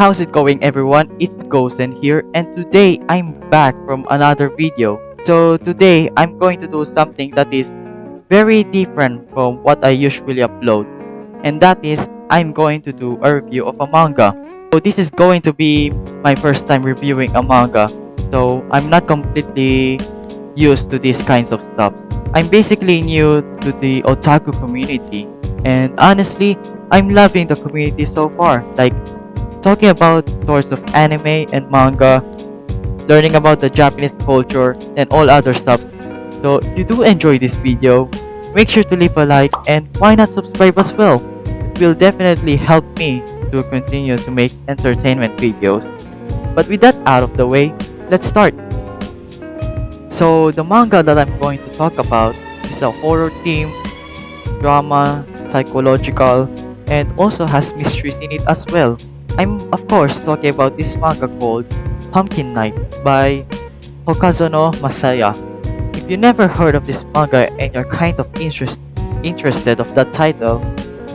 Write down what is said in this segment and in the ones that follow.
How's it going everyone? It's Gosen here and today I'm back from another video. So today I'm going to do something that is very different from what I usually upload. And that is I'm going to do a review of a manga. So this is going to be my first time reviewing a manga. So I'm not completely used to these kinds of stuff. I'm basically new to the otaku community and honestly I'm loving the community so far. Like talking about sorts of anime and manga, learning about the Japanese culture and all other stuff. So if you do enjoy this video, make sure to leave a like and why not subscribe as well. It will definitely help me to continue to make entertainment videos. But with that out of the way, let's start. So the manga that I'm going to talk about is a horror theme, drama, psychological, and also has mysteries in it as well. I'm of course talking about this manga called Pumpkin Night by Hokazono Masaya. If you never heard of this manga and you're kind of interested of that title,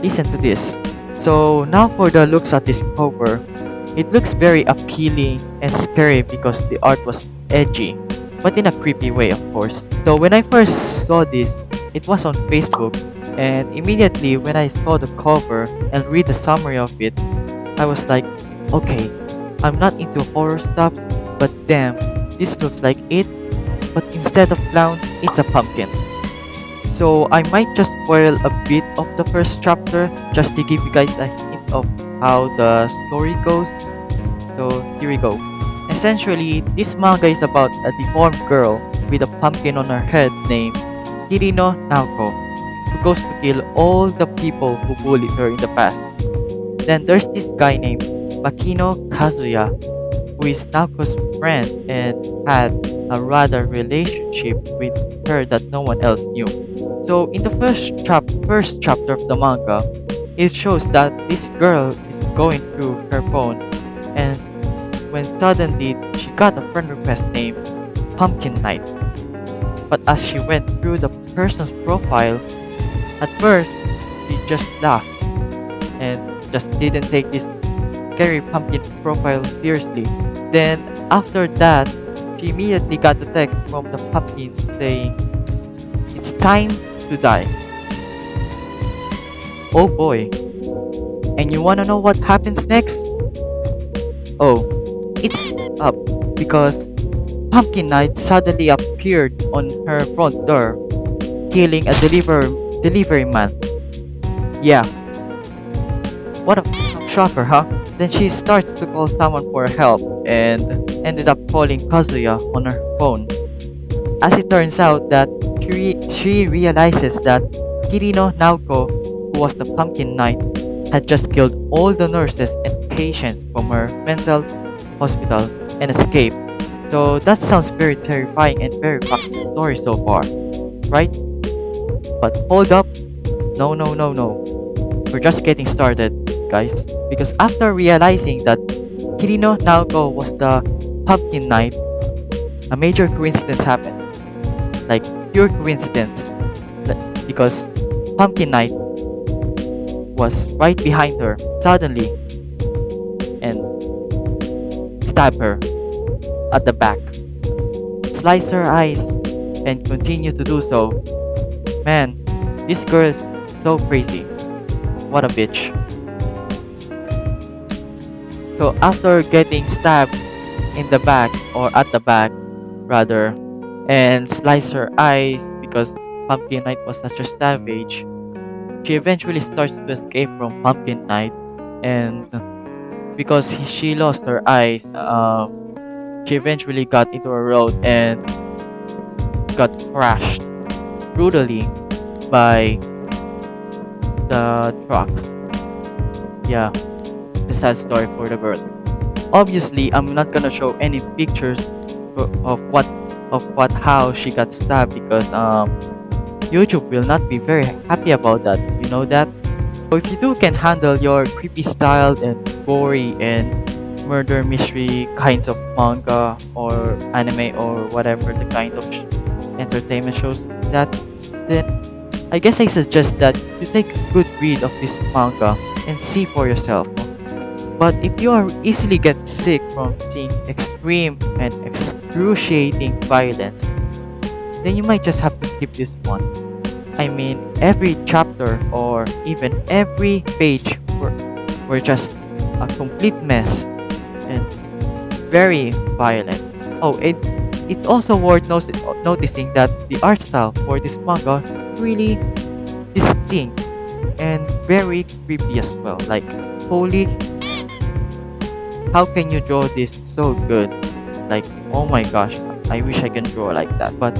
listen to this. So now for the looks at this cover, it looks very appealing and scary because the art was edgy, but in a creepy way of course. So when I first saw this, it was on Facebook and immediately when I saw the cover and read the summary of it, I was like, okay, I'm not into horror stuff, but damn, this looks like it, but instead of clown, it's a pumpkin. So I might just spoil a bit of the first chapter just to give you guys a hint of how the story goes. So here we go. Essentially, this manga is about a deformed girl with a pumpkin on her head named Kirino Naoko, who goes to kill all the people who bullied her in the past. Then there's this guy named Makino Kazuya, who is Naoko's friend and had a rather relationship with her that no one else knew. So in the first chapter of the manga, it shows that this girl is going through her phone and when suddenly she got a friend request named Pumpkin Night. But as she went through the person's profile, at first she just laughed and just didn't take this scary pumpkin profile seriously. Then after that, she immediately got a text from the pumpkin saying, "It's time to die." Oh boy. And you wanna know what happens next? Oh, it's up because Pumpkin Night suddenly appeared on her front door, killing a delivery man. Yeah, what a shocker, huh? Then she starts to call someone for help and ended up calling Kazuya on her phone. As it turns out that she realizes that Kirino Naoko, who was the Pumpkin Knight, had just killed all the nurses and patients from her mental hospital and escaped. So that sounds very terrifying and very fast story so far, right? But hold up, no. We're just getting started, guys, because after realizing that Kirino Naoko was the Pumpkin Knight, a major coincidence happened. Like pure coincidence, because Pumpkin Knight was right behind her suddenly and stabbed her at the back, sliced her eyes, and continued to do so. Man, this girl is so crazy. What a bitch. So after getting stabbed in the back, or at the back rather, and slice her eyes because Pumpkin Knight was such a savage, she eventually starts to escape from Pumpkin Knight, and because she lost her eyes, she eventually got into a road and got crashed brutally by the truck. Yeah, the sad story for the girl. Obviously, I'm not gonna show any pictures of how she got stabbed because YouTube will not be very happy about that. You know that. So if you do can handle your creepy style and gory and murder mystery kinds of manga or anime or whatever the kind of entertainment shows that, then I guess I suggest that you take a good read of this manga and see for yourself. But if you are easily get sick from seeing extreme and excruciating violence, then you might just have to skip this one. I mean, every chapter or even every page were just a complete mess and very violent. Oh, it's also worth noticing that the art style for this manga is really distinct and very creepy as well. Like, holy, how can you draw this so good? Like, oh my gosh, I wish I can draw like that. But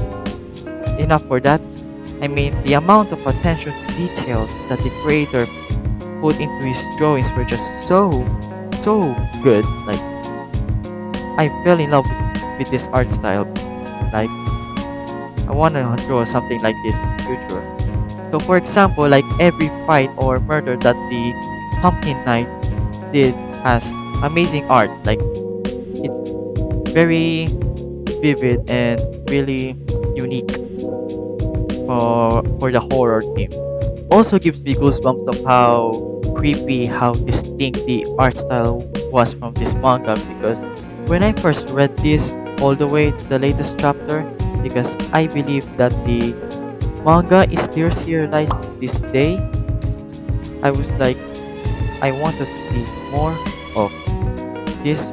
enough for that. I mean, the amount of attention to details that the creator put into his drawings were just so good. Like, I fell in love with this art style. Like, I wanna draw something like this in the future. So for example, like every fight or murder that the Pumpkin Knight did has amazing art. Like, it's very vivid and really unique for the horror theme. Also gives me goosebumps of how creepy, how distinct the art style was from this manga, because when I first read this all the way to the latest chapter, because I believe that the manga is still serialized to this day, I was like, I wanted to see more of these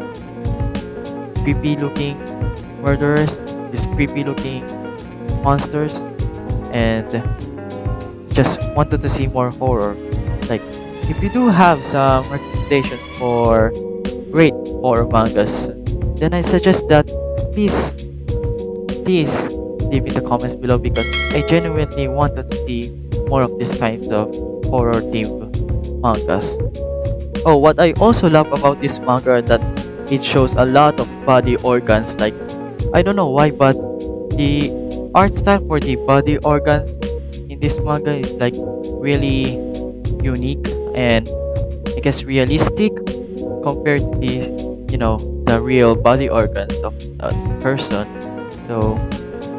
creepy looking murderers, these creepy looking monsters, and just wanted to see more horror. Like, if you do have some recommendations for great horror mangas, then I suggest that please leave in the comments below, because I genuinely wanted to see more of these kinds of horror themed mangas. Oh, what I also love about this manga that it shows a lot of body organs. Like, I don't know why, but the art style for the body organs in this manga is like really unique and I guess realistic compared to the real body organs of a person. So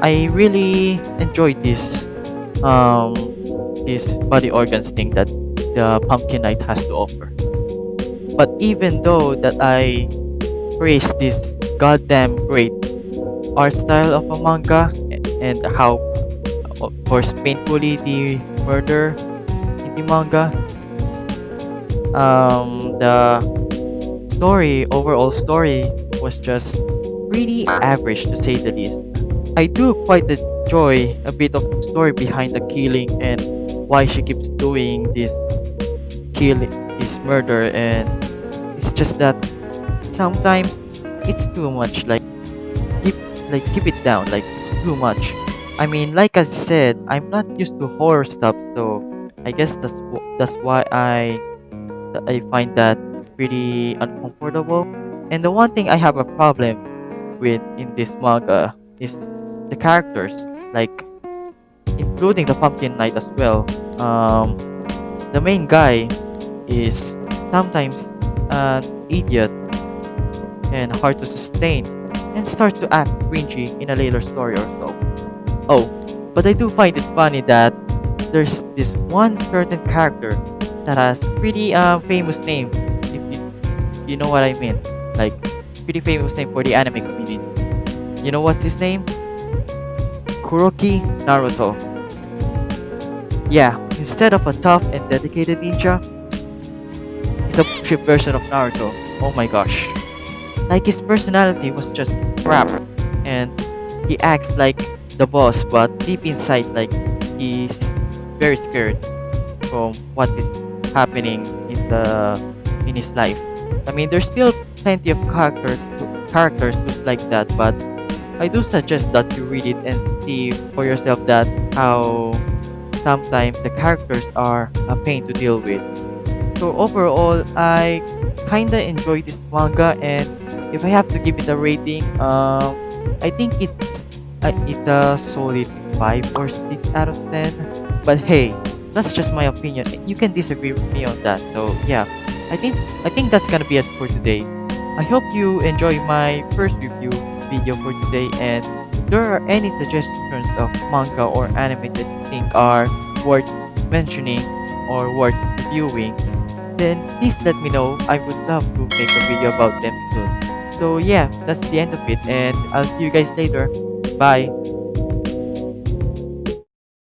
I really enjoyed this body organs thing that the Pumpkin Knight has to offer. But even though that I praise this goddamn great art style of a manga and how, of course, painfully the murder in the manga, the overall story was just really average to say the least. I do quite enjoy a bit of story behind the killing and why she keeps doing this murder, and it's just that sometimes it's too much. Like, keep keep it down. Like, it's too much. I mean, like I said, I'm not used to horror stuff, so I guess that's why I find that pretty uncomfortable. And the one thing I have a problem with in this manga is the characters, like including the Pumpkin Knight as well. The main guy is sometimes an idiot and hard to sustain, and starts to act cringy in a later story or so. Oh, but I do find it funny that there's this one certain character that has pretty famous name, if you know what I mean. Like, pretty famous name for the anime community. You know what's his name? Kuroki Naruto. Yeah, instead of a tough and dedicated ninja, he's a bullshit version of Naruto. Oh my gosh. Like, his personality was just crap, and he acts like the boss, but deep inside, like, he's very scared from what is happening in his life. I mean, there's still plenty of characters who's like that, but I do suggest that you read it and see for yourself that how sometimes the characters are a pain to deal with. So overall, I kinda enjoy this manga, and if I have to give it a rating, I think it's a solid 5 or 6 out of 10. But hey, that's just my opinion. You can disagree with me on that. So yeah, I think that's gonna be it for today. I hope you enjoy my first review video for today, and if there are any suggestions of manga or anime that you think are worth mentioning or worth reviewing, then please let me know. I would love to make a video about them soon. So yeah, that's the end of it, and I'll see you guys later. Bye.